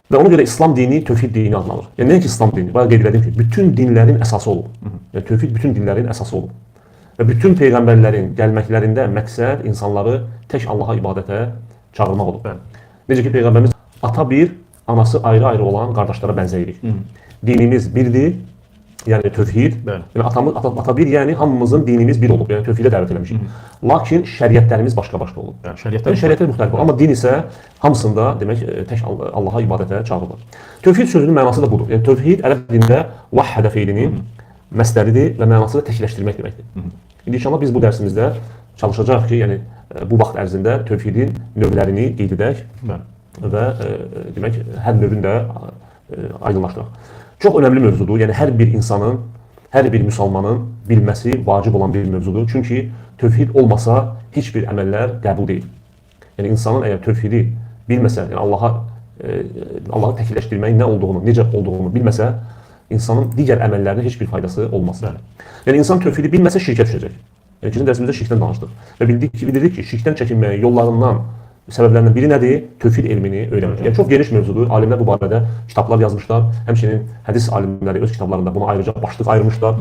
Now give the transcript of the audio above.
Və ona görə İslam dini tövhid dini adlanır. Yəni nəinki İslam dini, bayaq qeyd elədim ki, bütün dinlərin əsası olub. Yəni tövhid bütün dinlərin əsası olub. Və bütün peyğəmbərlərin gəlməklərində məqsəd insanları tək Allaha ibadətə çağırmaq olub. Necə ki peyğəmbərimiz ata bir, anası ayrı-ayrı olan qardaşlara bənzəyirik. Dinimiz birdir. Yəni tövhid, yəni ata bir, yəni hamımızın dinimiz bir olub, yəni tövhidə dəvət eləmişik. Lakin şəriətlərimiz başqa-başqa olub. Yəni şəriətlər müxtəlif olub, amma din isə hamısında demək tək Allaha ibadətə çağırılır. Tövhid sözünün mənası da budur. Yəni tövhid ərəb dilində vahhədə feilinin məsdəridir və mənası da təkləşdirmək deməkdir. İndi inşallah biz bu dərsimizdə çalışacağıq ki, yəni bu vaxt ərzində tövhidin növlərini qeyd edək və demək hər növünü də aydınlaşdıraq. Çox önəmli mövzudur. Yəni hər bir insanın, hər bir müsəlmanın bilməsi vacib olan bir mövzudur. Çünki tövhid olmasa heç bir əməllər qəbul deyil. Yəni insanın əgər tövhidi bilməsə, yəni Allahı təkləşdirməyin nə olduğunu, necə olduğunu bilməsə, insanın digər əməllərinin heç bir faydası olmaz. Yəni insan tövhidi bilməsə şirkə düşəcək. Yəni keçən dərsimizdə şirkdən danışdıq və bildirdik ki, şirkdən çəkinməyin yollarından səbəblərindən biri nədir? Tövhid elmini öyrənmək. Yəni çox geniş mövzudur. Alimlər bu barədə kitablar yazmışlar. Həmçinin hədis alimləri öz kitablarında buna ayrıca başlıq ayırmışlar.